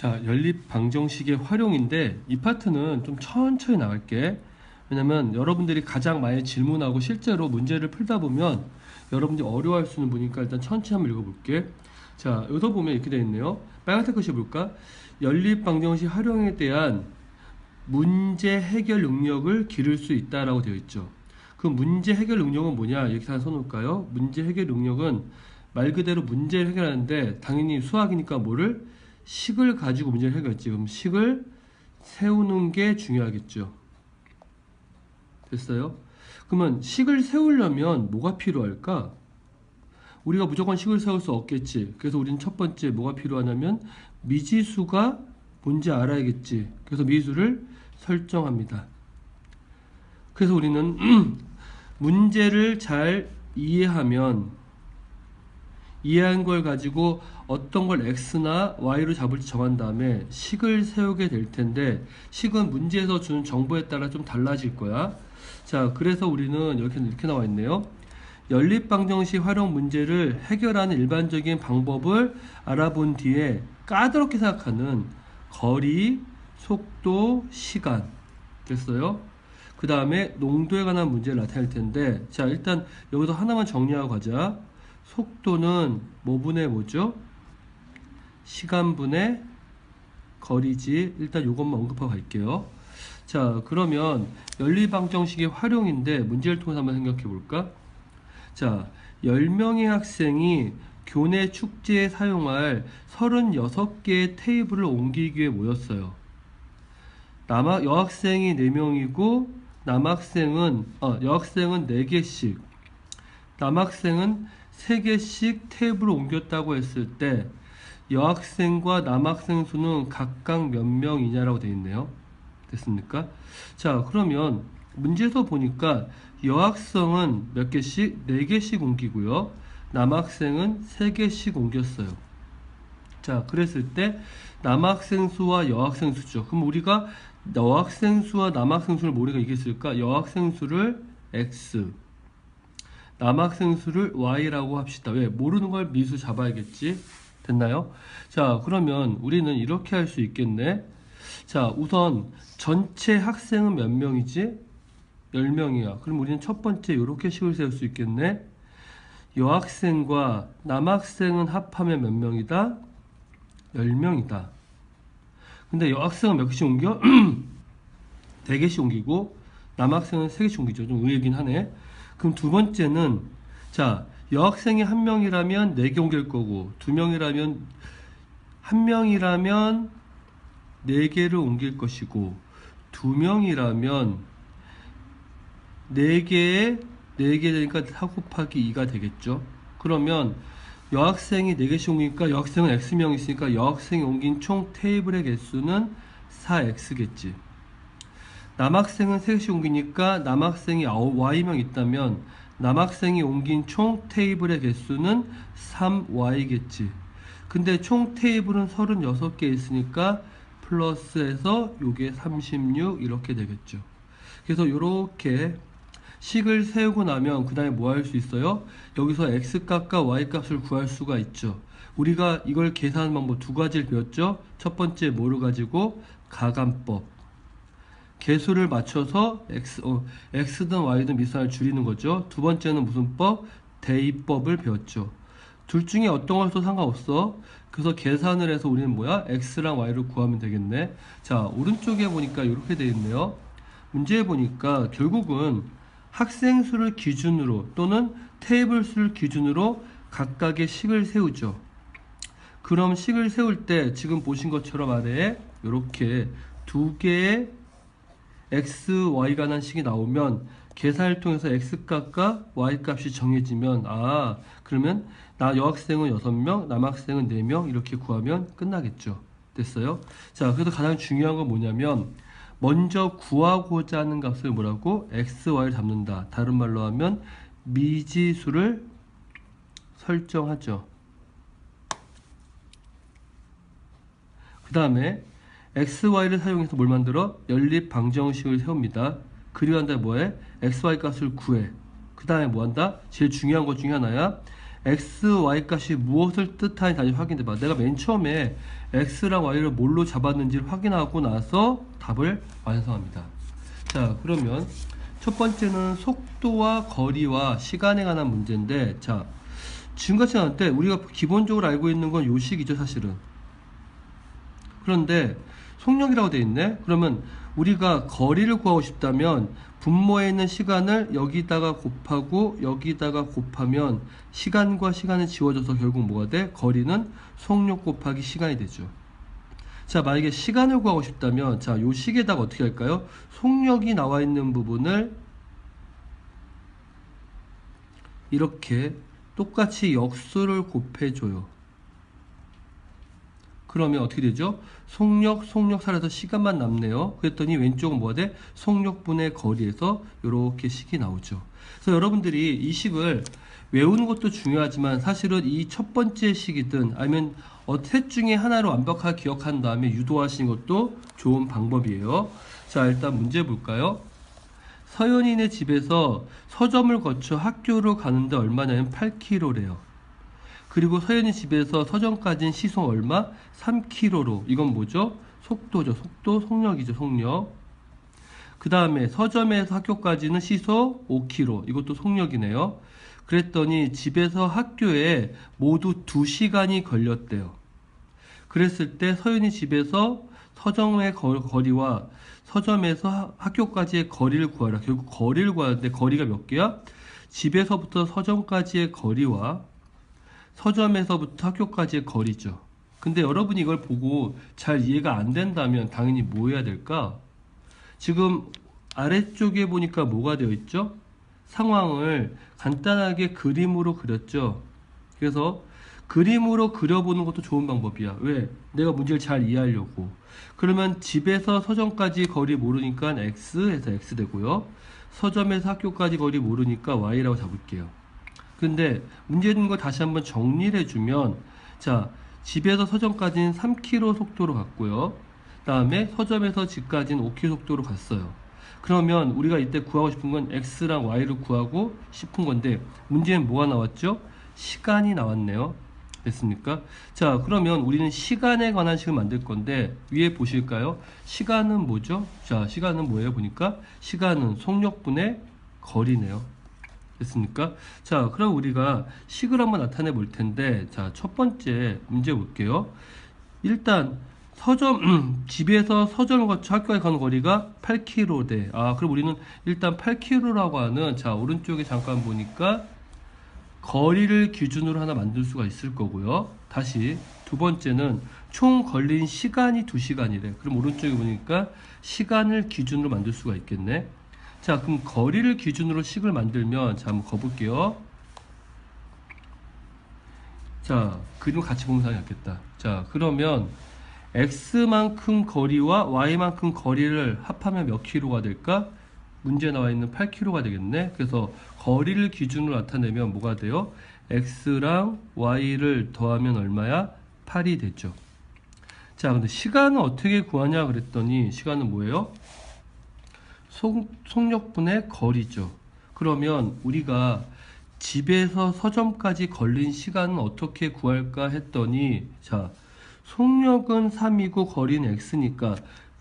자, 연립 방정식의 활용인데 이 파트는 좀 천천히 나갈게. 왜냐면 여러분들이 가장 많이 질문하고 실제로 문제를 풀다 보면 여러분들이 어려워할 수 있는 부분이니까 일단 천천히 한번 읽어볼게. 자, 여기서 보면 이렇게 되어 있네요. 빨간색 글씨 볼까? 연립 방정식 활용에 대한 문제 해결 능력을 기를 수 있다라고 되어 있죠. 그 문제 해결 능력은 뭐냐? 이렇게 하나 써놓을까요? 문제 해결 능력은 말 그대로 문제를 해결하는데 당연히 수학이니까 뭐를? 식을 가지고 문제를 해결했지. 그럼 식을 세우는 게 중요하겠죠. 됐어요? 그러면 식을 세우려면 뭐가 필요할까? 우리가 무조건 식을 세울 수 없겠지. 그래서 우리는 첫 번째 뭐가 필요하냐면 미지수가 뭔지 알아야겠지. 그래서 미지수를 설정합니다. 그래서 우리는 문제를 잘 이해하면 이해한 걸 가지고 어떤 걸 x나 y로 잡을지 정한 다음에 식을 세우게 될 텐데 식은 문제에서 주는 정보에 따라 좀 달라질 거야. 자, 그래서 우리는 이렇게 나와 있네요. 연립방정식 활용 문제를 해결하는 일반적인 방법을 알아본 뒤에 까다롭게 생각하는 거리, 속도, 시간 됐어요? 그 다음에 농도에 관한 문제를 나타낼 텐데 자, 일단 여기서 하나만 정리하고 가자. 속도는 뭐분의 뭐죠? 시간분의 거리지. 일단 이것만 언급하고 갈게요. 자, 그러면 연립방정식의 활용인데 문제를 통해서 한번 생각해 볼까? 자, 10명의 학생이 교내 축제에 사용할 36개의 테이블을 옮기기 위해 모였어요. 여학생이 4명이고 여학생은 4개씩, 남학생은 3개씩 테이블을 옮겼다고 했을 때 여학생과 남학생 수는 각각 몇 명이냐라고 되어 있네요. 됐습니까? 자, 그러면 문제에서 보니까 여학생은 몇 개씩? 4개씩 옮기고요. 남학생은 3개씩 옮겼어요. 자, 그랬을 때 남학생 수와 여학생 수죠. 그럼 우리가 여학생 수와 남학생 수를 우리가 이겼을까? 여학생 수를 x, 남학생 수를 y라고 합시다. 왜? 모르는 걸 미수 잡아야겠지. 됐나요? 자, 그러면 우리는 이렇게 할 수 있겠네. 자, 우선 전체 학생은 몇 명이지? 10명이야. 그럼 우리는 첫 번째 이렇게 식을 세울 수 있겠네. 여학생과 남학생은 합하면 몇 명이다? 10명이다. 근데 여학생은 몇 개씩 옮겨? 4개씩 옮기고 남학생은 3개씩 옮기죠. 좀 의외긴 하네. 그럼 두 번째는 자, 여학생이 1명이라면 4개 옮길 거고 2명이라면 1명이라면 4개를 옮길 것이고 2명이라면 4개에 4개 되니까 4 곱하기 2가 되겠죠. 그러면 여학생이 4개씩 옮기니까 여학생은 x명이 있으니까 여학생이 옮긴 총 테이블의 개수는 4x겠지. 남학생은 3개씩 옮기니까 남학생이 y명 있다면 남학생이 옮긴 총 테이블의 개수는 3y겠지. 근데 총 테이블은 36개 있으니까 플러스해서 요게 36 이렇게 되겠죠. 그래서 이렇게 식을 세우고 나면 그 다음에 뭐 할 수 있어요? 여기서 x값과 y값을 구할 수가 있죠. 우리가 이걸 계산하는 방법 두 가지를 배웠죠. 첫 번째 뭐를 가지고? 가감법. 개수를 맞춰서 x든 y든 미수를 줄이는 거죠. 두 번째는 무슨 법? 대입법을 배웠죠. 둘 중에 어떤 걸 써도 상관없어. 그래서 계산을 해서 우리는 뭐야? x랑 y를 구하면 되겠네. 자, 오른쪽에 보니까 이렇게 되어 있네요. 문제에 보니까 결국은 학생 수를 기준으로 또는 테이블 수를 기준으로 각각의 식을 세우죠. 그럼 식을 세울 때 지금 보신 것처럼 아래에 이렇게 두 개의 x, y가 난 식이 나오면 계산을 통해서 x값과 y값이 정해지면 그러면 여학생은 6명, 남학생은 4명 이렇게 구하면 끝나겠죠. 됐어요? 자, 그래서 가장 중요한 건 뭐냐면 먼저 구하고자 하는 값을 뭐라고? x, y를 잡는다. 다른 말로 하면 미지수를 설정하죠. 그 다음에 x, y를 사용해서 뭘 만들어? 연립 방정식을 세웁니다. 그리고 한 다음에 뭐해? x, y 값을 구해. 그 다음에 뭐 한다? 제일 중요한 것 중에 하나야. x, y 값이 무엇을 뜻하는지 다시 확인해 봐. 내가 맨 처음에 x랑 y를 뭘로 잡았는지를 확인하고 나서 답을 완성합니다. 자, 그러면 첫 번째는 속도와 거리와 시간에 관한 문제인데, 자, 지금같이 나올 때 우리가 기본적으로 알고 있는 건 요식이죠, 사실은. 그런데 속력이라고 되어 있네. 그러면 우리가 거리를 구하고 싶다면 분모에 있는 시간을 여기다가 곱하고 여기다가 곱하면 시간과 시간이 지워져서 결국 뭐가 돼? 거리는 속력 곱하기 시간이 되죠. 자, 만약에 시간을 구하고 싶다면, 자, 요 식에다가 어떻게 할까요? 속력이 나와 있는 부분을 이렇게 똑같이 역수를 곱해줘요. 그러면 어떻게 되죠? 속력 살아서 시간만 남네요. 그랬더니 왼쪽은 뭐가 돼? 속력분의 거리에서 이렇게 식이 나오죠. 그래서 여러분들이 이 식을 외우는 것도 중요하지만 사실은 이 첫 번째 식이든 아니면 셋 중에 하나를 완벽하게 기억한 다음에 유도하시는 것도 좋은 방법이에요. 자, 일단 문제 볼까요? 서연이네 집에서 서점을 거쳐 학교로 가는데 얼마냐면 8km래요. 그리고 서연이 집에서 서점까지는 시속 얼마? 3km로. 이건 뭐죠? 속도죠. 속도, 속력이죠. 속력. 그 다음에 서점에서 학교까지는 시속 5km. 이것도 속력이네요. 그랬더니 집에서 학교에 모두 2시간이 걸렸대요. 그랬을 때 서연이 집에서 서점의 거리와 서점에서 학교까지의 거리를 구하라. 결국 거리를 구하는데 거리가 몇 개야? 집에서부터 서점까지의 거리와 서점에서부터 학교까지의 거리죠. 근데 여러분이 이걸 보고 잘 이해가 안 된다면 당연히 뭐 해야 될까? 지금 아래쪽에 보니까 뭐가 되어 있죠? 상황을 간단하게 그림으로 그렸죠. 그래서 그림으로 그려보는 것도 좋은 방법이야. 왜? 내가 문제를 잘 이해하려고. 그러면 집에서 서점까지 거리 모르니까 x에서 x 되고요. 서점에서 학교까지 거리 모르니까 y라고 잡을게요. 근데 문제 있는 거 다시 한번 정리를 해주면, 자, 집에서 서점까지는 3km 속도로 갔고요. 다음에 서점에서 집까지는 5km 속도로 갔어요. 그러면 우리가 이때 구하고 싶은 건 x랑 y를 구하고 싶은 건데, 문제는 뭐가 나왔죠? 시간이 나왔네요. 됐습니까? 자, 그러면 우리는 시간에 관한 식을 만들 건데, 위에 보실까요? 시간은 뭐죠? 자, 시간은 뭐예요? 보니까 시간은 속력분의 거리네요. 됐습니까? 자, 그럼 우리가 식을 한번 나타내 볼 텐데, 자, 첫 번째 문제 볼게요. 일단 집에서 서점을 거쳐 학교에 가는 거리가 8km대. 아, 그럼 우리는 일단 8km라고 하는, 자, 오른쪽에 잠깐 보니까 거리를 기준으로 하나 만들 수가 있을 거고요. 다시 두 번째는 총 걸린 시간이 2시간이래. 그럼 오른쪽에 보니까 시간을 기준으로 만들 수가 있겠네. 자, 그럼 거리를 기준으로 식을 만들면, 자, 한번 거볼게요. 자, 그림 같이 보면 상이 낫겠다. 자, 그러면 x만큼 거리와 y만큼 거리를 합하면 몇 킬로가 될까? 문제에 나와 있는 8km가 되겠네. 그래서 거리를 기준으로 나타내면 뭐가 돼요? x랑 y를 더하면 얼마야? 8이 되죠. 자, 근데 시간은 어떻게 구하냐 그랬더니, 시간은 뭐예요? 속력분의 거리죠. 그러면 우리가 집에서 서점까지 걸린 시간은 어떻게 구할까 했더니, 자, 속력은 3이고 거리는 x니까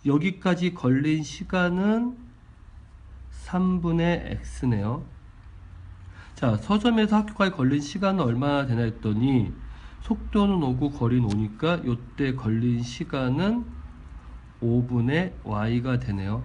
여기까지 걸린 시간은 3분의 x네요. 자, 서점에서 학교까지 걸린 시간은 얼마나 되나 했더니, 속도는 5고 거리는 5니까 요때 걸린 시간은 5분의 y가 되네요.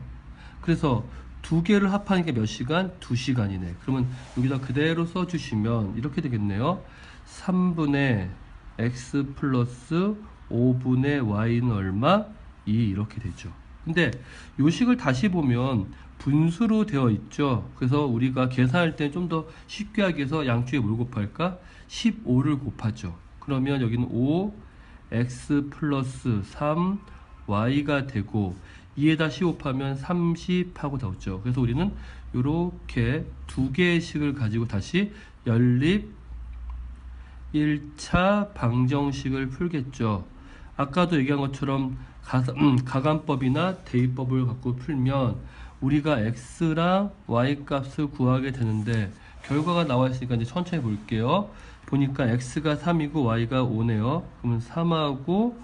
그래서 두 개를 합하는 게 몇 시간? 2시간이네. 그러면 여기다 그대로 써주시면 이렇게 되겠네요. 3분의 x 플러스 5분의 y는 얼마? 2 이렇게 되죠. 근데 요 식을 다시 보면 분수로 되어 있죠. 그래서 우리가 계산할 때 좀 더 쉽게 하기 위해서 양쪽에 뭘 곱할까? 15를 곱하죠. 그러면 여기는 5 x 플러스 3 y가 되고 2에다 15하면 30하고 나오죠. 그래서 우리는 이렇게 두 개의 식을 가지고 다시 연립 1차 방정식을 풀겠죠. 아까도 얘기한 것처럼 가감법이나 대입법을 갖고 풀면 우리가 x랑 y 값을 구하게 되는데, 결과가 나와 있으니까 이제 천천히 볼게요. 보니까 x가 3이고 y가 5네요. 그러면 3하고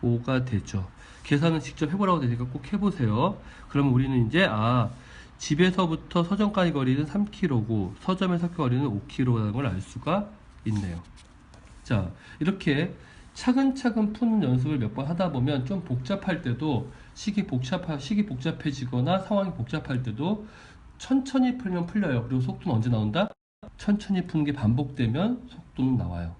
5가 되죠. 계산은 직접 해보라고 되니까 꼭 해보세요. 그러면 우리는 이제 집에서부터 서점까지 거리는 3km고 서점에서 거리는 5km라는 걸 알 수가 있네요. 자, 이렇게 차근차근 푸는 연습을 몇 번 하다 보면 좀 복잡할 때도 식이 복잡해지거나 상황이 복잡할 때도 천천히 풀면 풀려요. 그리고 속도는 언제 나온다? 천천히 푸는 게 반복되면 속도는 나와요.